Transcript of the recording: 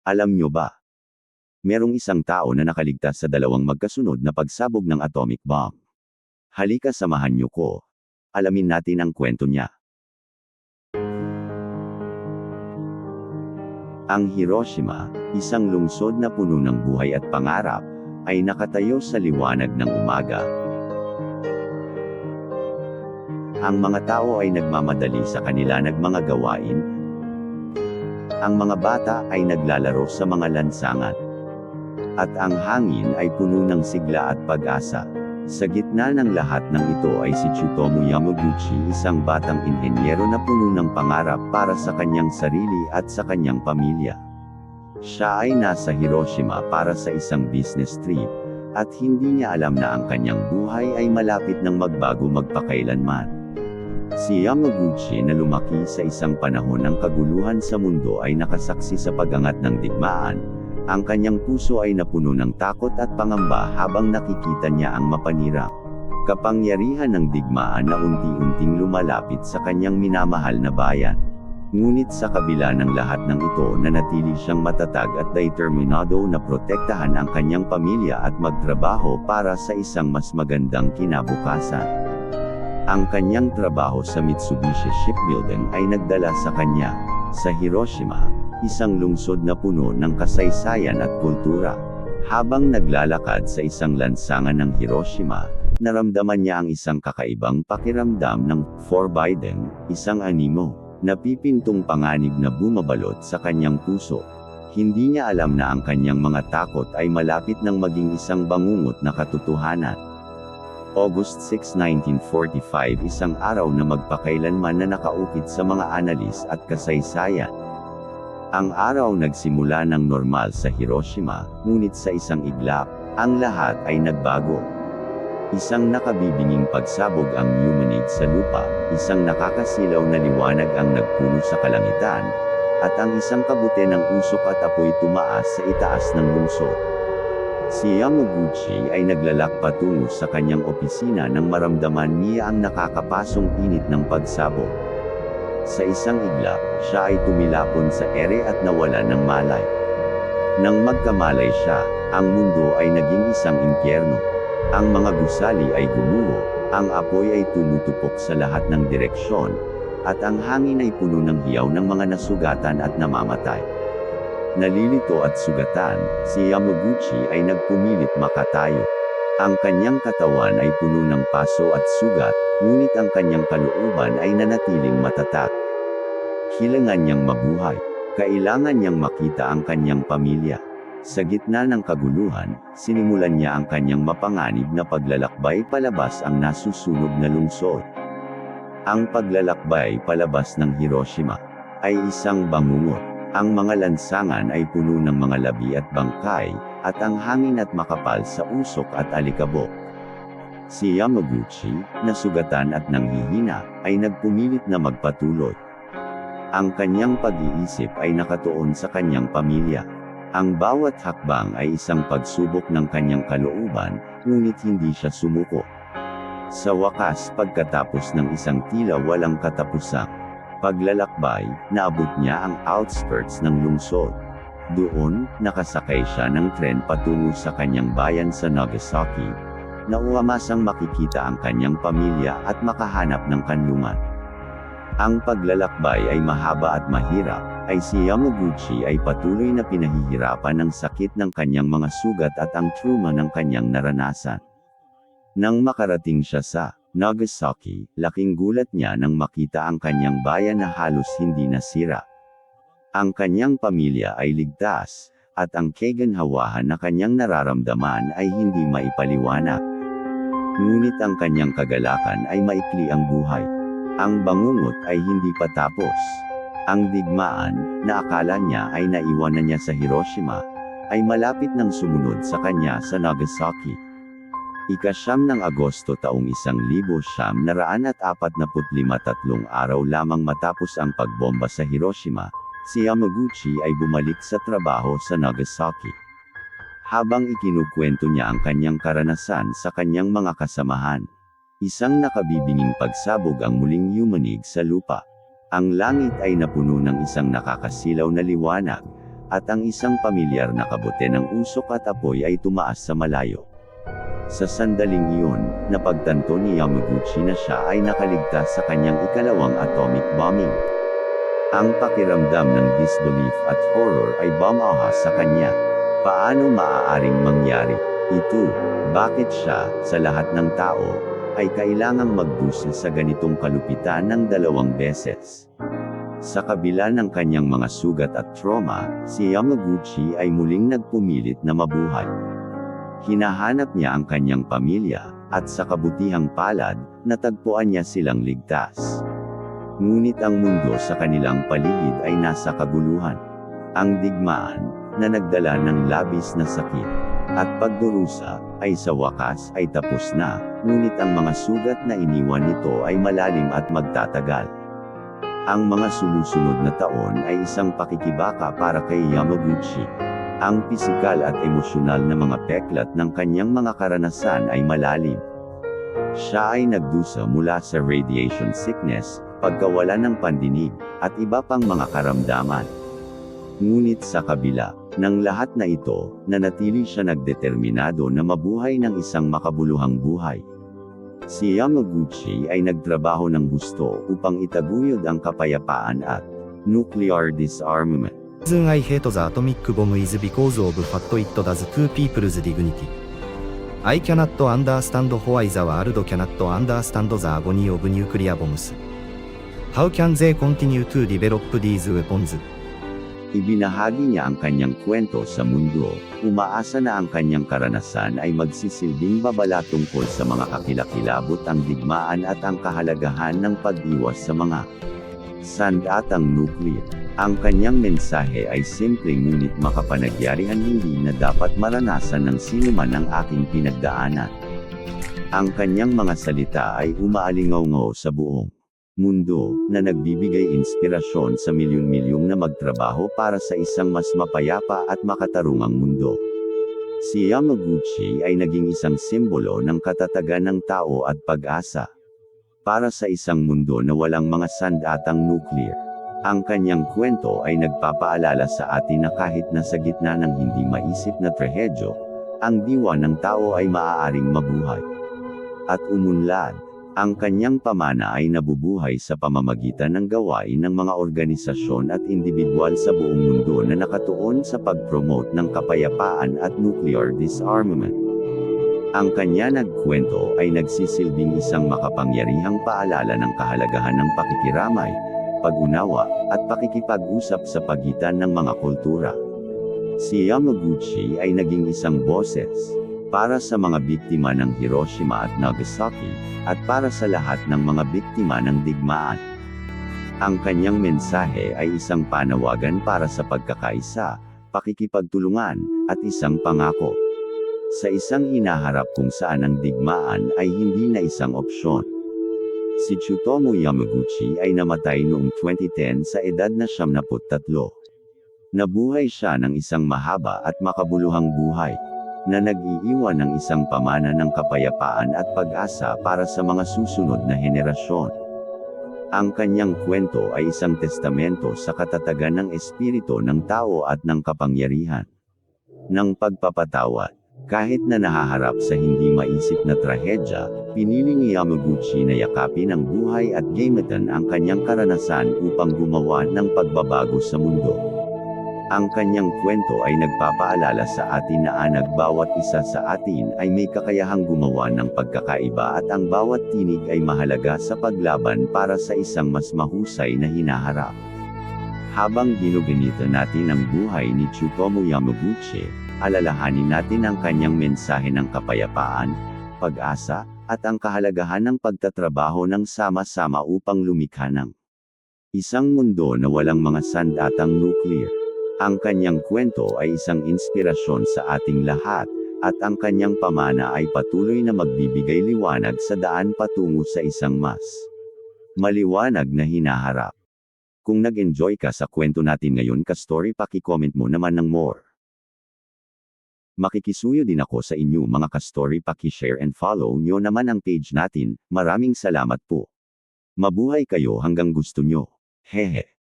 Alam nyo ba? Merong isang tao na nakaligtas sa dalawang magkasunod na pagsabog ng atomic bomb. Halika samahan niyo ko. Alamin natin ang kwento niya. Ang Hiroshima, isang lungsod na puno ng buhay at pangarap, ay nakatayo sa liwanag ng umaga. Ang mga tao ay nagmamadali sa kanila mga gawain. Ang mga bata ay naglalaro sa mga lansangan. At ang hangin ay puno ng sigla at pag-asa. Sa gitna ng lahat ng ito ay si Tsutomu Yamaguchi, isang batang inhenyero na puno ng pangarap para sa kanyang sarili at sa kanyang pamilya. Siya ay nasa Hiroshima para sa isang business trip, at hindi niya alam na ang kanyang buhay ay malapit ng magbago magpakailanman. Si Yamaguchi na lumaki sa isang panahon ng kaguluhan sa mundo ay nakasaksi sa pag-angat ng digmaan. Ang kanyang puso ay napuno ng takot at pangamba habang nakikita niya ang mapanirang kapangyarihan ng digmaan na unti-unting lumalapit sa kanyang minamahal na bayan. Ngunit sa kabila ng lahat ng ito, nanatili siyang matatag at determinado na protektahan ang kanyang pamilya at magtrabaho para sa isang mas magandang kinabukasan. Ang kanyang trabaho sa Mitsubishi Shipbuilding ay nagdala sa kanya sa Hiroshima, isang lungsod na puno ng kasaysayan at kultura. Habang naglalakad sa isang lansangan ng Hiroshima, naramdaman niya ang isang kakaibang pakiramdam ng foreboding, isang animo na pipintong panganib na bumabalot sa kanyang puso. Hindi niya alam na ang kanyang mga takot ay malapit ng maging isang bangungot na katotohanan. August 6, 1945, isang araw na magpakailanman na nakaukit sa mga analis at kasaysayan. Ang araw nagsimula ng normal sa Hiroshima, ngunit sa isang iglap, ang lahat ay nagbago. Isang nakabibinging pagsabog ang yumanig sa lupa, isang nakakasilaw na liwanag ang nagpuno sa kalangitan, at ang isang kabute ng usok at apoy tumaas sa itaas ng lungsod. Si Yamaguchi ay naglalak patungo sa kanyang opisina nang maramdaman niya ang nakakapasong init ng pagsabog. Sa isang iglap, siya ay tumilapon sa ere at nawala ng malay. Nang magkamalay siya, ang mundo ay naging isang impyerno. Ang mga gusali ay gumuho, ang apoy ay tumutupok sa lahat ng direksyon, at ang hangin ay puno ng hiyaw ng mga nasugatan at namamatay. Nalilito at sugatan, si Yamaguchi ay nagpumilit makatayo. Ang kanyang katawan ay puno ng paso at sugat, ngunit ang kanyang kalooban ay nanatiling matatag. Kailangan niyang mabuhay. Kailangan niyang makita ang kanyang pamilya. Sa gitna ng kaguluhan, sinimulan niya ang kanyang mapanganib na paglalakbay palabas ang nasusunog na lungsod. Ang paglalakbay palabas ng Hiroshima ay isang bangungot. Ang mga lansangan ay puno ng mga labi at bangkay, at ang hangin at makapal sa usok at alikabok. Si Yamaguchi, nasugatan at nanghihina, ay nagpumilit na magpatuloy. Ang kanyang pag-iisip ay nakatuon sa kanyang pamilya. Ang bawat hakbang ay isang pagsubok ng kanyang kalooban, ngunit hindi siya sumuko. Sa wakas, pagkatapos ng isang tila walang katapusang paglalakbay, naabot niya ang outskirts ng lungsod. Doon, nakasakay siya ng tren patungo sa kanyang bayan sa Nagasaki, na umamasang makikita ang kanyang pamilya at makahanap ng kanlungan. Ang paglalakbay ay mahaba at mahirap, ay si Yamaguchi ay patuloy na pinahihirapan ng sakit ng kanyang mga sugat at ang trauma ng kanyang naranasan. Nang makarating siya sa Nagasaki, laking gulat niya nang makita ang kanyang bayan na halos hindi nasira. Ang kanyang pamilya ay ligtas, at ang kaginhawahan na kanyang nararamdaman ay hindi maipaliwanag. Ngunit ang kanyang kagalakan ay maikli ang buhay. Ang bangungot ay hindi pa tapos. Ang digmaan, na akala niya ay naiwanan niya sa Hiroshima, ay malapit nang sumunod sa kanya sa Nagasaki. Ika-9 ng Agosto taong 1945, 3 araw lamang matapos ang pagbomba sa Hiroshima, si Yamaguchi ay bumalik sa trabaho sa Nagasaki. Habang ikinukwento niya ang kanyang karanasan sa kanyang mga kasamahan, isang nakabibinging pagsabog ang muling yumanig sa lupa. Ang langit ay napuno ng isang nakakasilaw na liwanag, at ang isang pamilyar na kabute ng usok at apoy ay tumaas sa malayo. Sa sandaling iyon, napagtanto ni Yamaguchi na siya ay nakaligtas sa kanyang ikalawang atomic bombing. Ang pakiramdam ng disbelief at horror ay bumahas sa kanya. Paano maaaring mangyari ito? Bakit siya, sa lahat ng tao, ay kailangang magdusa sa ganitong kalupitan ng 2 beses? Sa kabila ng kanyang mga sugat at trauma, si Yamaguchi ay muling nagpumilit na mabuhay. Hinahanap niya ang kanyang pamilya, at sa kabutihang palad, natagpuan niya silang ligtas. Ngunit ang mundo sa kanilang paligid ay nasa kaguluhan. Ang digmaan, na nagdala ng labis na sakit at pagdurusa, ay sa wakas ay tapos na, ngunit ang mga sugat na iniwan nito ay malalim at magtatagal. Ang mga sumusunod na taon ay isang pakikibaka para kay Yamaguchi. Ang pisikal at emosyonal na mga peklat ng kanyang mga karanasan ay malalim. Siya ay nagdusa mula sa radiation sickness, pagkawala ng pandinig, at iba pang mga karamdaman. Ngunit sa kabila ng lahat na ito, nanatili siya nagdeterminado na mabuhay ng isang makabuluhang buhay. Si Yamaguchi ay nagtrabaho ng gusto upang itaguyod ang kapayapaan at nuclear disarmament. The reason I hate the atomic bomb is because of what it does to people's dignity. I cannot understand why the world cannot understand the agony of nuclear bombs. How can they continue to develop these weapons? Ibinahagi niya ang kanyang kwento sa mundo, umaasa na ang kanyang karanasan ay magsisilbing babala tungkol sa mga kakilakilabot ang digmaan at ang kahalagahan ng pag-iwas sa mga sandatang nuclear. Ang kanyang mensahe ay simple ngunit makapanagyarihan, hindi na dapat maranasan ng sinuman ang aking pinagdaanan. Ang kanyang mga salita ay umaalingaw-ngaw sa buong mundo, na nagbibigay inspirasyon sa milyon-milyong na magtrabaho para sa isang mas mapayapa at makatarungang mundo. Si Yamaguchi ay naging isang simbolo ng katatagan ng tao at pag-asa para sa isang mundo na walang mga sandatang nuclear. Ang kanyang kwento ay nagpapaalala sa atin na kahit nasa gitna ng hindi maisip na trahedyo, ang diwa ng tao ay maaaring mabuhay at umunlad. Ang kanyang pamana ay nabubuhay sa pamamagitan ng gawain ng mga organisasyon at individual sa buong mundo na nakatuon sa pag-promote ng kapayapaan at nuclear disarmament. Ang kanya nagkwento ay nagsisilbing isang makapangyarihang paalala ng kahalagahan ng pakikiramay, pag-unawa, at pakikipag-usap sa pagitan ng mga kultura. Si Yamaguchi ay naging isang boses para sa mga biktima ng Hiroshima at Nagasaki, at para sa lahat ng mga biktima ng digmaan. Ang kanyang mensahe ay isang panawagan para sa pagkakaisa, pakikipagtulungan, at isang pangako sa isang hinaharap kung saan ang digmaan ay hindi na isang opsyon. Si Tsutomu Yamaguchi ay namatay noong 2010 sa edad na 73. Nabuhay siya ng isang mahaba at makabuluhang buhay, na nag-iiwan ng isang pamana ng kapayapaan at pag-asa para sa mga susunod na henerasyon. Ang kanyang kwento ay isang testamento sa katatagan ng espiritu ng tao at ng kapangyarihan ng pagpapatawad. Kahit na nahaharap sa hindi maisip na trahedya, pinili ni Yamaguchi na yakapin ang buhay at gamitin ang kanyang karanasan upang gumawa ng pagbabago sa mundo. Ang kanyang kwento ay nagpapaalala sa atin na bawat isa sa atin ay may kakayahang gumawa ng pagkakaiba at ang bawat tinig ay mahalaga sa paglaban para sa isang mas mahusay na hinaharap. Habang ginugunita natin ang buhay ni Tsutomu Yamaguchi, alalahanin natin ang kanyang mensahe ng kapayapaan, pag-asa, at ang kahalagahan ng pagtatrabaho ng sama-sama upang lumikha ng isang mundo na walang mga sandatang nuclear. Ang kanyang kwento ay isang inspirasyon sa ating lahat, at ang kanyang pamana ay patuloy na magbibigay liwanag sa daan patungo sa isang mas maliwanag na hinaharap. Kung nag-enjoy ka sa kwento natin ngayon ka-story, paki-comment mo naman ng more. Makikisuyo din ako sa inyo mga ka-story, paki-share and follow nyo naman ang page natin. Maraming salamat po. Mabuhay kayo hanggang gusto nyo. Hehe.